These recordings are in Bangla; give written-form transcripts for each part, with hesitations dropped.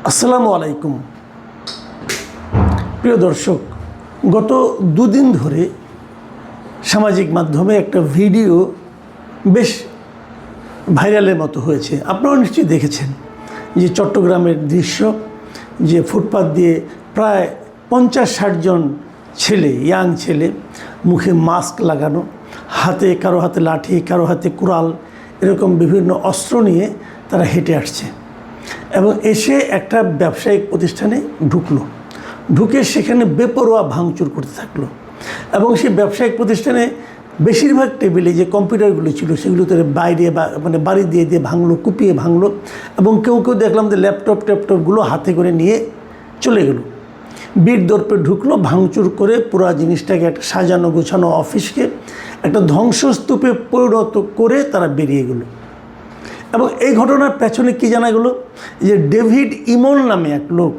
আসসালামু আলাইকুম। প্রিয় দর্শক, গত দুদিন ধরে সামাজিক মাধ্যমে একটা ভিডিও বেশ ভাইরালের মতো হয়েছে। আপনারা নিশ্চয়ই দেখেছেন যে চট্টগ্রামের দৃশ্য, যে ফুটপাত দিয়ে প্রায় 50-60 জন ছেলে, ইয়াং ছেলে, মুখে মাস্ক লাগানো, কারো হাতে লাঠি, কারো হাতে কুড়াল, এরকম বিভিন্ন অস্ত্র নিয়ে তারা হেঁটে আসছে এবং এসে একটা ব্যবসায়িক প্রতিষ্ঠানে ঢুকে সেখানে বেপরোয়া ভাঙচুর করতে থাকলো। এবং সেই ব্যবসায়িক প্রতিষ্ঠানে বেশিরভাগ টেবিলে যে কম্পিউটারগুলো ছিল সেগুলোতে বাইরে বাড়ি দিয়ে ভাঙলো, কুপিয়ে ভাঙলো। এবং কেউ দেখলাম যে ল্যাপটপগুলো হাতে করে নিয়ে চলে গেল। বীর দর্পে ঢুকলো, ভাঙচুর করে পুরো জিনিসটাকে একটা সাজানো গোছানো অফিসকে একটা ধ্বংসস্তূপে পরিণত করে তারা বেরিয়ে গেল। এবং এই ঘটনার পেছনে কী জানা গেল যে ডেভিড ইমন নামে এক লোক,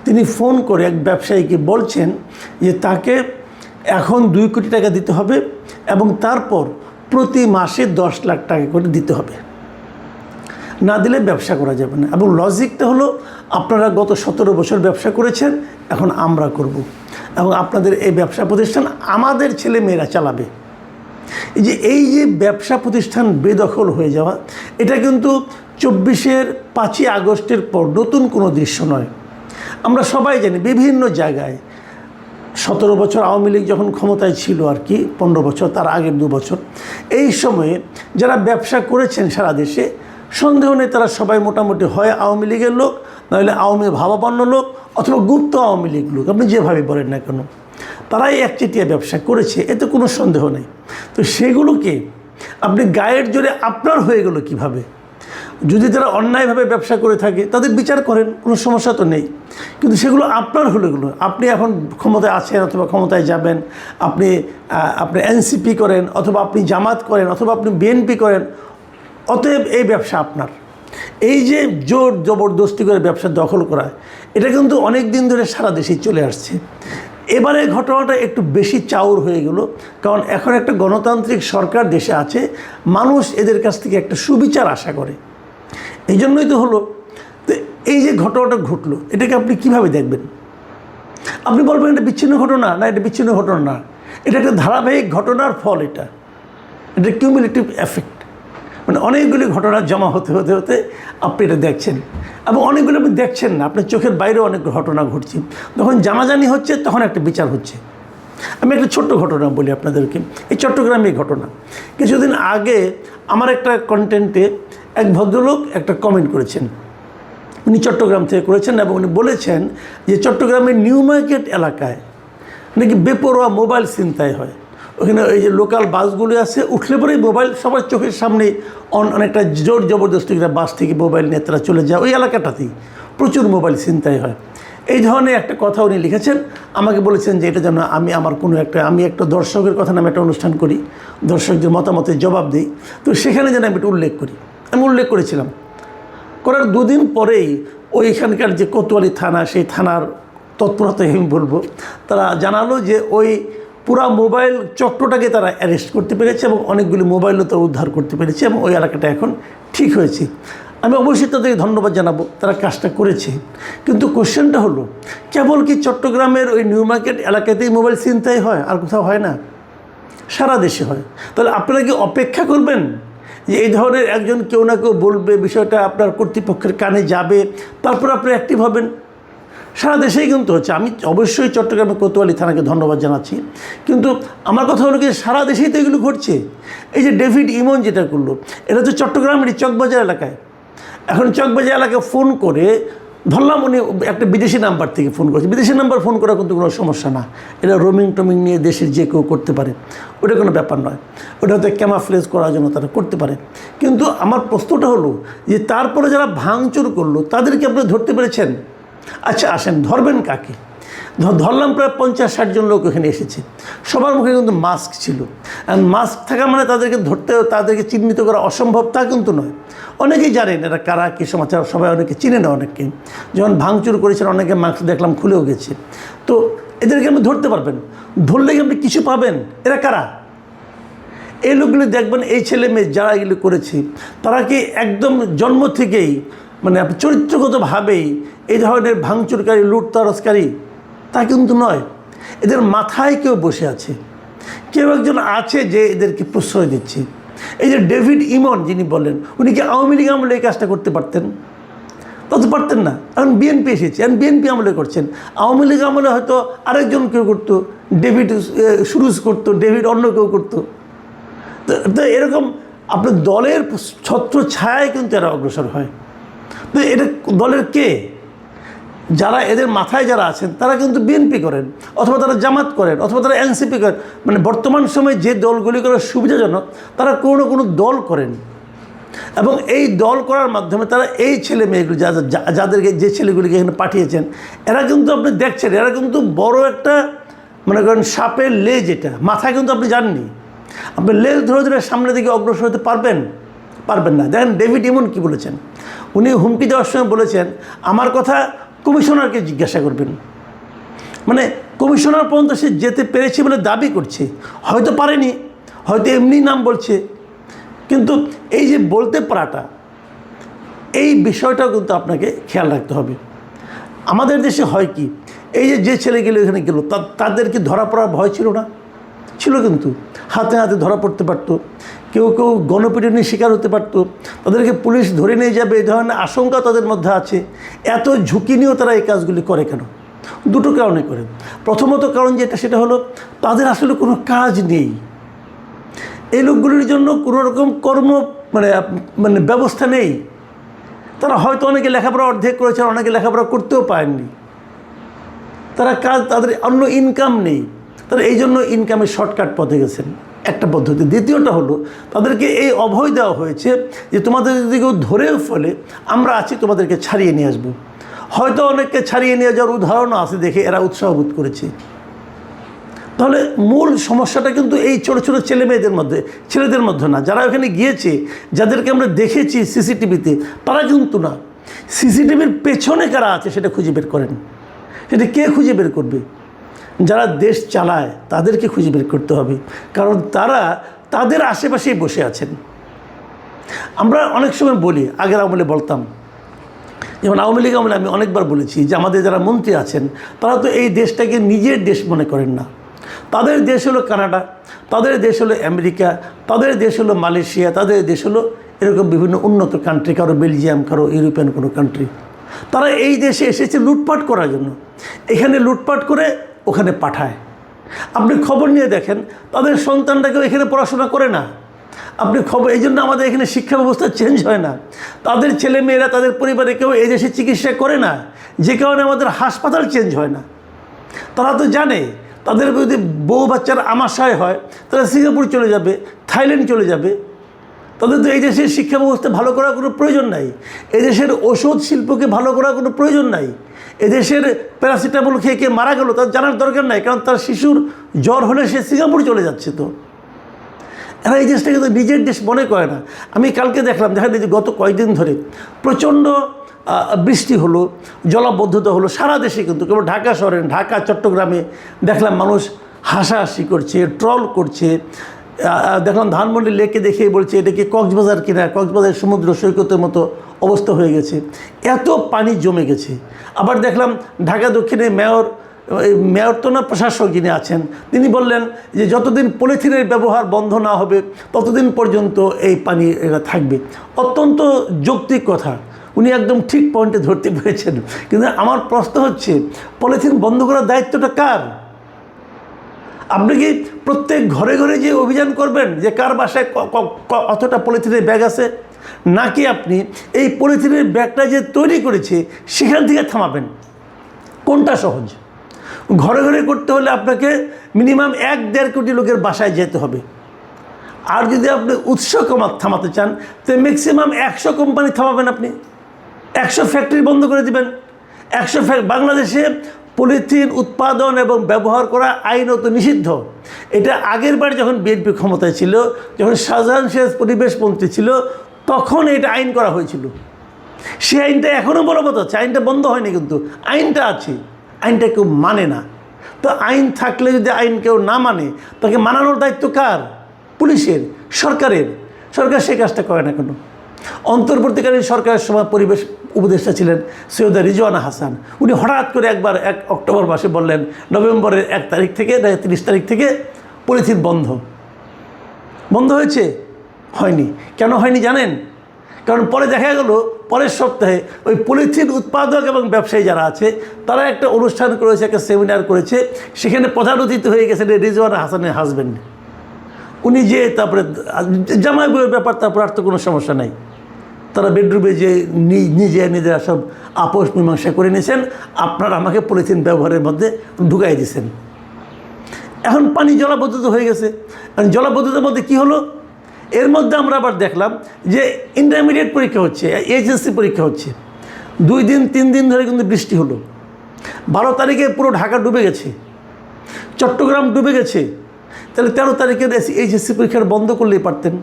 তিনি ফোন করে এক ব্যবসায়ীকে বলছেন যে তাকে এখন 2 কোটি টাকা দিতে হবে এবং তারপর প্রতি মাসে 10 লাখ টাকা করে দিতে হবে, না দিলে ব্যবসা করা যাবে না। এবং লজিকটা হলো, আপনারা গত 17 বছর ব্যবসা করেছেন, এখন আমরা করব এবং আপনাদের এই ব্যবসা প্রতিষ্ঠান আমাদের ছেলে মেয়েরা চালাবে। এই যে ব্যবসা প্রতিষ্ঠান বেদখল হয়ে যাওয়া, এটা কিন্তু 5ই আগস্টের পর নতুন কোনো দৃশ্য নয়। আমরা সবাই জানি বিভিন্ন জায়গায় 17 বছর আওয়ামী লীগ যখন ক্ষমতায় ছিল, আর কি 15 বছর, তার আগের 2 বছর, এই সময়ে যারা ব্যবসা করেছেন সারা দেশে, সন্দেহ নেই তারা সবাই মোটামুটি হয় আওয়ামী লীগের লোক, নাহলে আওয়ামী ভাবাপন্ন লোক, অথবা গুপ্ত আওয়ামী লীগ লোক, আপনি যেভাবে বলেন না কেন, তারাই একচেটিয়া ব্যবসা করেছে, এতে কোনো সন্দেহ নেই। তো সেগুলোকে আপনি গায়ের জোরে আপনার হয়ে গেল কিভাবে? যদি তারা অন্যায়ভাবে ব্যবসা করে থাকে তাদের বিচার করেন, কোনো সমস্যা তো নেই, কিন্তু সেগুলো আপনার হলে গেলো। আপনি এখন ক্ষমতায় আছেন অথবা ক্ষমতায় যাবেন, আপনি এনসিপি করেন অথবা আপনি জামাত করেন অথবা আপনি বিএনপি করেন, অতএব এই ব্যবসা আপনার। এই যে জোর জবরদস্তি করে ব্যবসা দখল করা, এটা কিন্তু অনেক দিন ধরে সারা দেশেই চলে আসছে। এবারে ঘটনাটা একটু বেশি চাউর হয়ে গেল, কারণ এখন একটা গণতান্ত্রিক সরকার দেশে আছে, মানুষ এদের কাছ থেকে একটা সুবিচার আশা করে। এই জন্যই তো হলো। তো এই যে ঘটনাটা ঘটলো, এটাকে আপনি কিভাবে দেখবেন? আপনি বলবেন এটা বিচ্ছিন্ন ঘটনা না, এটা বিচ্ছিন্ন ঘটনা না, এটা একটা ধারাবাহিক ঘটনার ফল। এটা কিউমুলেটিভ এফেক্ট, মানে অনেকগুলি ঘটনা জমা হতে হতে হতে আপনি এটা দেখছেন। এবং অনেকগুলো আপনি দেখছেন না, আপনার চোখের বাইরেও অনেক ঘটনা ঘটছে। যখন জানাজানি হচ্ছে তখন একটা বিচার হচ্ছে। আমি একটা ছোট্ট ঘটনা বলি আপনাদেরকে, এই চট্টগ্রামের ঘটনা। কিছুদিন আগে আমার একটা কন্টেন্টে এক ভদ্রলোক একটা কমেন্ট করেছেন, উনি চট্টগ্রাম থেকে করেছেন এবং উনি বলেছেন যে চট্টগ্রামের নিউ মার্কেট এলাকায় নাকি বেপরোয়া মোবাইল ছিনতাই হয়। ওখানে এই যে লোকাল বাসগুলি আছে, উঠলে পরেই মোবাইল সবার চোখের সামনে অনেকটা জোর জবরদস্তি করে বাস থেকে মোবাইল নিয়ে তারা চলে যায়। ওই এলাকাটাতেই প্রচুর মোবাইল ছিনতাই হয়। এই ধরনের একটা কথা উনি লিখেছেন, আমাকে বলেছেন যে এটা যেন আমি একটা দর্শকের কথা নামে একটা অনুষ্ঠান করি, দর্শকদের মতামতের জবাব দিই, তো সেখানে যেন আমি এটা উল্লেখ করি। আমি উল্লেখ করেছিলাম, করার 2 দিন পরেই ওইখানকার যে কোতোয়ালি থানা, সেই থানার তৎপরতায় আমি বলবো, তারা জানালো যে ওই পুরা মোবাইল চক্রটাকে তারা অ্যারেস্ট করতে পেরেছে এবং অনেকগুলি মোবাইলও তারা উদ্ধার করতে পেরেছে এবং ওই এলাকাটা এখন ঠিক হয়েছে। আমি অবশ্যই তাদেরকে ধন্যবাদ জানাবো, তারা কাজটা করেছে। কিন্তু কোশ্চেনটা হলো, কেবল কি চট্টগ্রামের ওই নিউ মার্কেট এলাকাতেই মোবাইল ছিনতাই হয়, আর কোথাও হয় না? সারা দেশে হয়। তাহলে আপনারা কি অপেক্ষা করবেন যে এই ধরনের একজন কেউ না কেউ বলবে, বিষয়টা আপনার কর্তৃপক্ষের কানে যাবে, তারপর আপনি অ্যাক্টিভ হবেন? সারা দেশেই কিন্তু হচ্ছে। আমি অবশ্যই চট্টগ্রামের কোতোয়ালি থানাকে ধন্যবাদ জানাচ্ছি, কিন্তু আমার কথা হলো কি, সারা দেশেই তো এগুলো ঘটছে। এই যে ডেভিড ইমন যেটা করলো, এটা তো চট্টগ্রামেরই চকবাজার এলাকায়। এখন চকবাজার এলাকায় ফোন করে ধরলাম উনি একটা বিদেশি নাম্বার থেকে ফোন করছে। বিদেশি নাম্বার ফোন করা কিন্তু কোনো সমস্যা না, এটা রোমিং টোমিং নিয়ে দেশের যে কেউ করতে পারে, ওটা কোনো ব্যাপার নয়। ওটা হয়তো ক্যামাফ্লেজ করার জন্য তারা করতে পারে। কিন্তু আমার প্রশ্নটা হলো যে তারপরে যারা ভাঙচুর করলো তাদেরকে আপনি ধরতে পেরেছেন? আচ্ছা আসেন, ধরবেন কাকে? ধরলাম প্রায় 50-60 জন লোক ওখানে এসেছে, সবার মুখে কিন্তু মাস্ক ছিল। আর মাস্ক থাকা মানে তাদেরকে তাদেরকে চিহ্নিত করা অসম্ভব তা কিন্তু নয়। অনেকেই জানেন এরা কারা, কী সমাচার, সবাই অনেকে চিনে না। অনেককে যখন ভাঙচুর করেছেন অনেকে মাস্ক দেখলাম খুলেও গেছে। তো এদেরকে আপনি ধরতে পারবেন, ধরলে কি আপনি কিছু পাবেন? এরা কারা? এই লোকগুলি দেখবেন, এই ছেলে মেয়ে যারা এগুলো করেছে তারা কি একদম জন্ম থেকেই মানে চরিত্রগতভাবেই এই ধরনের ভাঙচুরকারী লুটতরাজকারী তা কিন্তু নয়। এদের মাথায় কেউ বসে আছে, কেউ একজন আছে যে এদেরকে প্রশ্রয় দিচ্ছে। এই যে ডেভিড ইমন যিনি বলেন, উনি কি আওয়ামী লীগ আমলে এই কাজটা করতে পারতেন? তা তো পারতেন না। এখন বিএনপি এসেছে, এখন বিএনপি আমলে করছেন। আওয়ামী লীগ আমলে হয়তো আরেকজন কেউ করতো, ডেভিড সুরুজ করতো, ডেভিড অন্য কেউ করতো। তো এরকম আপনার দলের ছত্র ছায়ায় কিন্তু এরা অগ্রসর হয়। তো এটা দলের কে? যারা এদের মাথায় যারা আছেন তারা কিন্তু বিএনপি করেন, অথবা তারা জামাত করেন, অথবা তারা এনসিপি করেন। মানে বর্তমান সময়ে যে দলগুলি করার সুবিধাজনক তারা কোনো না কোনো দল করেন, এবং এই দল করার মাধ্যমে তারা এই ছেলে মেয়েগুলি যাদেরকে যে ছেলেগুলিকে এখানে পাঠিয়েছেন, এরা কিন্তু আপনি দেখছেন এরা কিন্তু বড় একটা মনে করেন সাপের লেজ, এটা মাথায় কিন্তু আপনি জাননি। আপনি লেজ ধরে ধরে সামনের দিকে অগ্রসর হতে পারবেন না। দেখেন ডেভিড ইমন কি বলেছেন, উনি হুমকি দেওয়ার সময় বলেছেন আমার কথা কমিশনারকে জিজ্ঞাসা করবেন। মানে কমিশনার পর্যন্ত সে যেতে পেরেছে বলে দাবি করছে, হয়তো পারেনি, হয়তো এমনি নাম বলছে, কিন্তু এই যে বলতে পারাটা, এই বিষয়টাও কিন্তু আপনাকে খেয়াল রাখতে হবে। আমাদের দেশে হয় কি, এই যে ছেলেগুলো এখানে গেল তাদেরকে ধরা পড়ার ভয় ছিল না? ছিল, কিন্তু হাতে হাতে ধরা পড়তে পারতো, কেউ গণপিটুনির শিকার হতে পারতো, তাদেরকে পুলিশ ধরে নিয়ে যাবে এই ধরনের আশঙ্কা তাদের মধ্যে আছে। এত ঝুঁকি নিয়েও তারা এই কাজগুলি করে কেন? দুটো কারণে করে। প্রথমত কারণ যেটা, সেটা হলো তাদের আসলে কোনো কাজ নেই। এই লোকগুলির জন্য কোনো রকম মানে ব্যবস্থা নেই। তারা হয়তো অনেকে লেখাপড়া অর্ধেক করেছেন, অনেকে লেখাপড়া করতেও পারেননি। তাদের অন্য ইনকাম নেই, তারা এই জন্য ইনকামের শর্টকাট পথে গেছেন, একটা পদ্ধতি। দ্বিতীয়টা হলো তাদেরকে এই অভয় দেওয়া হয়েছে যে তোমাদের যদি কেউ ধরেও ফেলে আমরা আছি, তোমাদেরকে ছাড়িয়ে নিয়ে আসবো। হয়তো অনেককে ছাড়িয়ে নিয়ে যাওয়ার উদাহরণও আছে দেখে এরা উৎসাহ বোধ করেছে। তাহলে মূল সমস্যাটা কিন্তু এই ছোটো ছোটো ছেলেদের মধ্যে না, যারা ওখানে গিয়েছে, যাদেরকে আমরা দেখেছি সিসিটিভিতে, তারা কিন্তু না। সিসিটিভির পেছনে কারা আছে সেটা খুঁজে বের করেন। সেটা কে খুঁজে বের করবে? যারা দেশ চালায় তাদেরকে খুঁজে বের করতে হবে, কারণ তারা তাদের আশেপাশেই বসে আছেন। আমরা অনেক সময় বলি, আগের আমলে বলতাম, যেমন আওয়ামী লীগ আমলে আমি অনেকবার বলেছি যে আমাদের যারা মন্ত্রী আছেন তারা তো এই দেশটাকে নিজের দেশ মনে করেন না। তাদের দেশ হলো কানাডা, তাদের দেশ হলো আমেরিকা, তাদের দেশ হলো মালয়েশিয়া, তাদের দেশ হলো এরকম বিভিন্ন উন্নত কান্ট্রি, কারো বেলজিয়াম, কারো ইউরোপিয়ান কোনো কান্ট্রি। তারা এই দেশে এসেছে লুটপাট করার জন্য, এখানে লুটপাট করে ওখানে পাঠায়। আপনি খবর নিয়ে দেখেন তাদের সন্তানটাকেও এখানে পড়াশোনা করে না। আপনি খবর, এই জন্য আমাদের এখানে শিক্ষা ব্যবস্থা চেঞ্জ হয় না। তাদের ছেলেমেয়েরা তাদের পরিবারে কেউ এই দেশে চিকিৎসা করে না, যে কারণে আমাদের হাসপাতাল চেঞ্জ হয় না। তারা তো জানে তাদের যদি বউ বাচ্চার আমাশয় হয় তারা সিঙ্গাপুর চলে যাবে, থাইল্যান্ড চলে যাবে। তাদের তো এই দেশের শিক্ষা ব্যবস্থা ভালো করার কোনো প্রয়োজন নাই, এদেশের ওষুধ শিল্পকে ভালো করার কোনো প্রয়োজন নাই। এদেশের প্যারাসিটামল খেয়ে কে মারা গেল তার জানার দরকার নাই, কারণ তার শিশুর জ্বর হলে সে সিঙ্গাপুর চলে যাচ্ছে। তো এরা এই দেশটাকে তো নিজের দেশ মনে করে না। আমি কালকে দেখলাম, দেখা যায় যে গত কয়েকদিন ধরে প্রচণ্ড বৃষ্টি হলো, জলাবদ্ধতা হলো সারা দেশে, কিন্তু কেবল ঢাকা শহরে, ঢাকা চট্টগ্রামে দেখলাম মানুষ হাসাহাসি করছে, ট্রল করছে। দেখলাম ধানমন্ডি লেকে দেখে বলছে এটা কি কক্সবাজার কিনা, কক্সবাজার সমুদ্র সৈকতের মতো অবস্থা হয়ে গেছে, এত পানি জমে গেছে। আবার দেখলাম ঢাকা দক্ষিণে মেয়র তো না, প্রশাসক যিনি আছেন তিনি বললেন যে যতদিন পলিথিনের ব্যবহার বন্ধ না হবে ততদিন পর্যন্ত এই পানি এরা থাকবে। অত্যন্ত যৌক্তিক কথা, উনি একদম ঠিক পয়েন্টে ধরতে পেরেছেন। কিন্তু আমার প্রশ্ন হচ্ছে, পলিথিন বন্ধ করার দায়িত্বটা কার? আপনি কি প্রত্যেক ঘরে ঘরে যে অভিযান করবেন যে কার বাসায় অতটা পলিথিনের ব্যাগ আছে, নাকি আপনি এই পলিথিনের ব্যাগটা যে তৈরি করেছে সেখান থেকে থামাবেন? কোনটা সহজ? ঘরে ঘরে করতে হলে আপনাকে মিনিমাম 1-1.5 কোটি লোকের বাসায় যেতে হবে। আর যদি আপনি উৎস থামাতে চান তো ম্যাক্সিমাম 100 কোম্পানি থামাবেন, আপনি 100 ফ্যাক্টরি বন্ধ করে দিবেন। 100 বাংলাদেশে পলিথিন উৎপাদন এবং ব্যবহার করা আইনত নিষিদ্ধ। এটা আগের বার যখন বিএনপি ক্ষমতায় ছিল, যখন শাহজাহান শেখ পরিবেশ মন্ত্রী ছিল, তখন এটা আইন করা হয়েছিল। সেই আইনটা এখনও বলবৎ আছে, আইনটা বন্ধ হয়নি, কিন্তু আইনটা আছে, আইনটা কেউ মানে না। তো আইন থাকলে যদি আইন কেউ না মানে, তাকে মানানোর দায়িত্ব কার? পুলিশের, সরকারের। সরকার সে কাজটা করে না কেন? অন্তর্বর্তীকালীন সরকারের সময় পরিবেশ উপদেষ্টা ছিলেন সৈয়দা রিজওয়ানা হাসান। উনি হঠাৎ করে একবার 1 অক্টোবর মাসে বললেন নভেম্বরের 1 তারিখ থেকে 30 তারিখ থেকে পলিথিন বন্ধ হয়েছে। হয়নি। কেন হয়নি জানেন? কারণ পরে দেখা গেল পরের সপ্তাহে ওই পলিথিন উৎপাদক এবং ব্যবসায়ী যারা আছে তারা একটা অনুষ্ঠান করেছে, একটা সেমিনার করেছে, সেখানে প্রধান অতিথি হয়ে গেছেন রিজওয়ানা হাসানের হাজব্যান্ড। উনি যে তারপরে জামাই বইয়ের ব্যাপার, তারপর আর তো কোনো সমস্যা নাই। তারা বেডরুমে যে নিজেরা সব আপোষ মীমাংসা করে নিয়েছেন, আপনারা আমাকে পলিথিন ব্যবহারের মধ্যে ঢুকাই দিয়েছেন। এখন পানি জলাবদ্ধতা হয়ে গেছে। কারণ জলাবদ্ধতার মধ্যে কী হলো, এর মধ্যে আমরা আবার দেখলাম যে ইন্টারমিডিয়েট পরীক্ষা হচ্ছে, এইচএসসি পরীক্ষা হচ্ছে। 2 দিন 3 দিন ধরে কিন্তু বৃষ্টি হলো। 12 তারিখে পুরো ঢাকা ডুবে গেছে, চট্টগ্রাম ডুবে গেছে। তাহলে 13 তারিখের এইচএসসি পরীক্ষার বন্ধ করলেই পারতেন।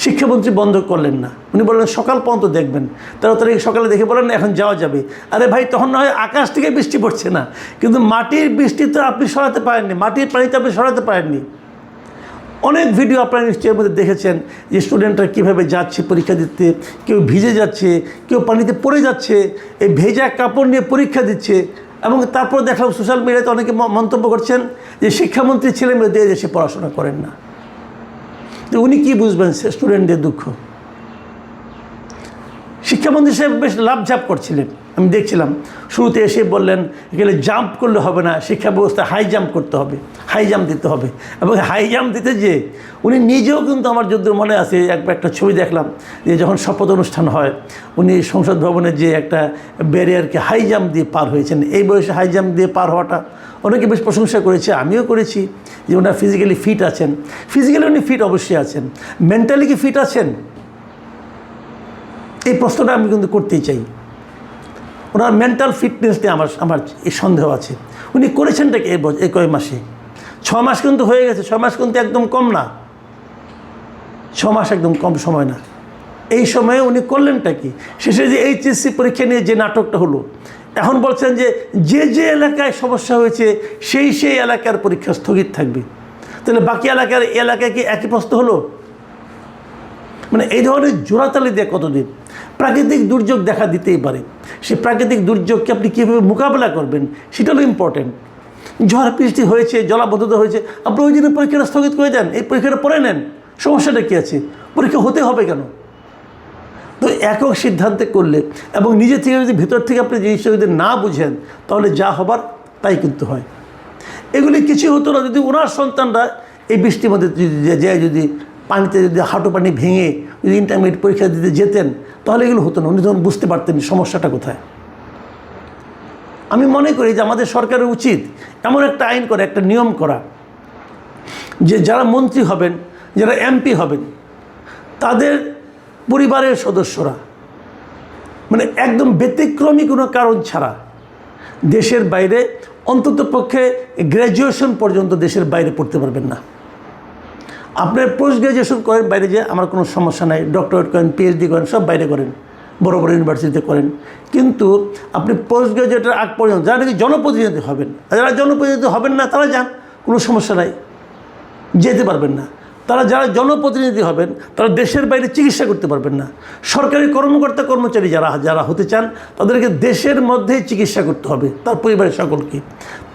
শিক্ষামন্ত্রী বন্ধ করলেন না, উনি বললেন সকাল পর্যন্ত দেখবেন। 13 তারিখ সকালে দেখে বলেন এখন যাওয়া যাবে। আরে ভাই, তখন না হয় আকাশ থেকে বৃষ্টি পড়ছে না, কিন্তু মাটির বৃষ্টি তো আপনি সরাতে পারেননি, মাটির পানি তো আপনি সরাতে পারেননি। অনেক ভিডিও আপনারা নিশ্চয়ই মধ্যে দেখেছেন যে স্টুডেন্টরা কীভাবে যাচ্ছে পরীক্ষা দিতে, কেউ ভিজে যাচ্ছে, কেউ পানিতে পড়ে যাচ্ছে, এই ভেজা কাপড় নিয়ে পরীক্ষা দিচ্ছে। এবং তারপর দেখলাম সোশ্যাল মিডিয়াতে অনেকে মন্তব্য করছেন যে শিক্ষামন্ত্রী ছেলে মেয়েদের দেশে পড়াশোনা করেন না। তো উনি কী বুঝবেন স্টুডেন্টদের দুঃখ? শিক্ষামন্ত্রী সাহেব বেশ লাভঝাপ করছিলেন, আমি দেখছিলাম। শুরুতে এসে বললেন এখানে জাম্প করলে হবে না, শিক্ষা ব্যবস্থা হাই জাম্প করতে হবে, হাই জাম্প দিতে হবে। এবং হাই জাম্প দিতে যে উনি নিজেও কিন্তু, আমার যদ্দূর মনে আছে, একটা ছবি দেখলাম যে যখন শপথ অনুষ্ঠান হয় উনি সংসদ ভবনে যে একটা ব্যারিয়ারকে হাই জাম্প দিয়ে পার হয়েছেন। এই বয়সে হাই জাম্প দিয়ে পার হওয়াটা অনেকে বেশ প্রশংসা করেছে, আমিও করেছি, যে ওনার ফিজিক্যালি ফিট আছেন। ফিজিক্যালি উনি ফিট অবশ্যই আছেন, মেন্টালি কি ফিট আছেন? এই প্রশ্নটা আমি কিন্তু করতেই চাই। ওনার মেন্টাল ফিটনেস নিয়ে আমার এই সন্দেহ আছে। উনি করেছেনটা কি এই কয় মাসে? 6 মাস কিন্তু হয়ে গেছে। 6 মাস কিন্তু একদম কম না, 6 মাস একদম কম সময় না। এই সময়ে উনি করলেনটা কি? শেষে যে এইচএসসি পরীক্ষা নিয়ে যে নাটকটা হলো, এখন বলছেন যে এলাকায় সমস্যা হয়েছে সেই এলাকার পরীক্ষা স্থগিত থাকবে। তাহলে বাকি এলাকায় কি একই প্রশ্ন হলো? মানে এই ধরনের জোড়াতালি দিয়ে কতদিন? প্রাকৃতিক দুর্যোগ দেখা দিতেই পারে, সেই প্রাকৃতিক দুর্যোগকে আপনি কীভাবে মোকাবেলা করবেন সেটা হলো ইম্পর্টেন্ট। ঝড় বৃষ্টি হয়েছে, জলাবদ্ধতা হয়েছে, আপনি ওই দিনের পরীক্ষাটা স্থগিত করে দেন, এই পরীক্ষাটা পড়ে নেন, সমস্যাটা কী আছে? পরীক্ষা হতে হবে কেন? তো একক সিদ্ধান্তে করলে এবং নিজে থেকে যদি ভিতর থেকে আপনি জিনিসটা যদি না বুঝেন, তাহলে যা হবার তাই কিন্তু হয়। এগুলি কিছু হতো না যদি ওনার সন্তানরা এই বৃষ্টির মধ্যে যদি পানিতে যদি হাঁটু পানি ভেঙে যদি ইন্টারমিডিয়েট পরীক্ষা দিতে যেতেন, তাহলে এগুলো হতো না। উনি তখন বুঝতে পারতেন সমস্যাটা কোথায়। আমি মনে করি যে আমাদের সরকারের উচিত এমন একটা আইন করা, একটা নিয়ম করা, যে যারা মন্ত্রী হবেন, যারা এমপি হবেন, তাদের পরিবারের সদস্যরা মানে একদম ব্যতিক্রমী কোনো কারণ ছাড়া দেশের বাইরে, অন্ততপক্ষে গ্র্যাজুয়েশন পর্যন্ত দেশের বাইরে পড়তে পারবেন না। আপনার পোস্ট গ্র্যাজুয়েশন করেন বাইরে, যে আমার কোনো সমস্যা নাই, ডক্টরেট করেন, পিএইচডি করেন, সব বাইরে করেন, বড় বড় ইউনিভার্সিটিতে করেন, কিন্তু আপনি পোস্ট গ্র্যাজুয়েটের আগ পর্যন্ত যারা নাকি জনপ্রতিনিধি হবেন, যারা জনপ্রতিনিধি হবেন না তারা যান, কোনো সমস্যা নাই, যেতে পারবেন না। যারা জনপ্রতিনিধি হবেন তারা দেশের বাইরে চিকিৎসা করতে পারবেন না। সরকারি কর্মকর্তা কর্মচারী যারা হতে চান তাদেরকে দেশের মধ্যেই চিকিৎসা করতে হবে, তার পরিবারের সকলকে।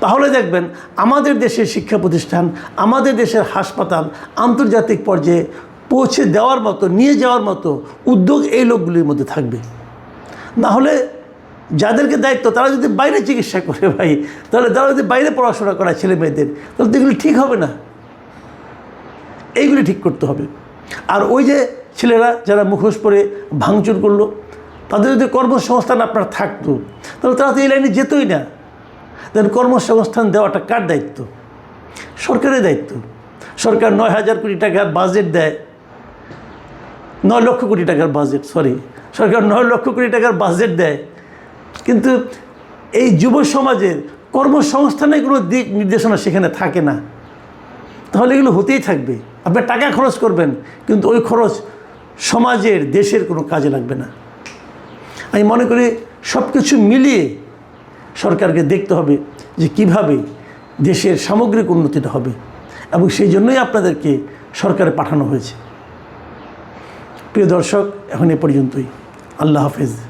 তাহলে দেখবেন আমাদের দেশের শিক্ষা প্রতিষ্ঠান, আমাদের দেশের হাসপাতাল আন্তর্জাতিক পর্যায়ে পৌঁছে দেওয়ার মতো, নিয়ে যাওয়ার মতো উদ্যোগ এই লোকগুলির মধ্যে থাকবে। না হলে যাদেরকে দায়িত্ব তারা যদি বাইরে চিকিৎসা করে ভাই, তাহলে তারা যদি বাইরে পড়াশোনা করায় ছেলে মেয়েদের, তাহলে তো এগুলি ঠিক হবে না। এইগুলি ঠিক করতে হবে। আর ওই যে ছেলেরা যারা মুখোশ পরে ভাঙচুর করলো, তাদের যদি কর্মসংস্থান আপনার থাকতো, তাহলে তারা তো এই লাইনে যেতই না। দেখেন, কর্মসংস্থান দেওয়াটা কার দায়িত্ব? সরকারের দায়িত্ব। সরকার 9,000 কোটি টাকার বাজেট দেয়, 9 লক্ষ কোটি টাকার বাজেট, সরকার 9 লক্ষ কোটি টাকার বাজেট দেয়, কিন্তু এই যুব সমাজের কর্মসংস্থানের কোনো দিক নির্দেশনা সেখানে থাকে না। তাহলে এগুলো হতেই থাকবে। আপনি টাকা খরচ করবেন, কিন্তু ওই খরচ সমাজের, দেশের কোনো কাজে লাগবে না। আমি মনে করি সব কিছু মিলিয়ে সরকারকে দেখতে হবে যে কিভাবে দেশের সামগ্রিক উন্নতিটা হবে, এবং সেই জন্যই আপনাদেরকে সরকারে পাঠানো হয়েছে। প্রিয় দর্শক, এখন এ পর্যন্তই। আল্লাহ হাফেজ।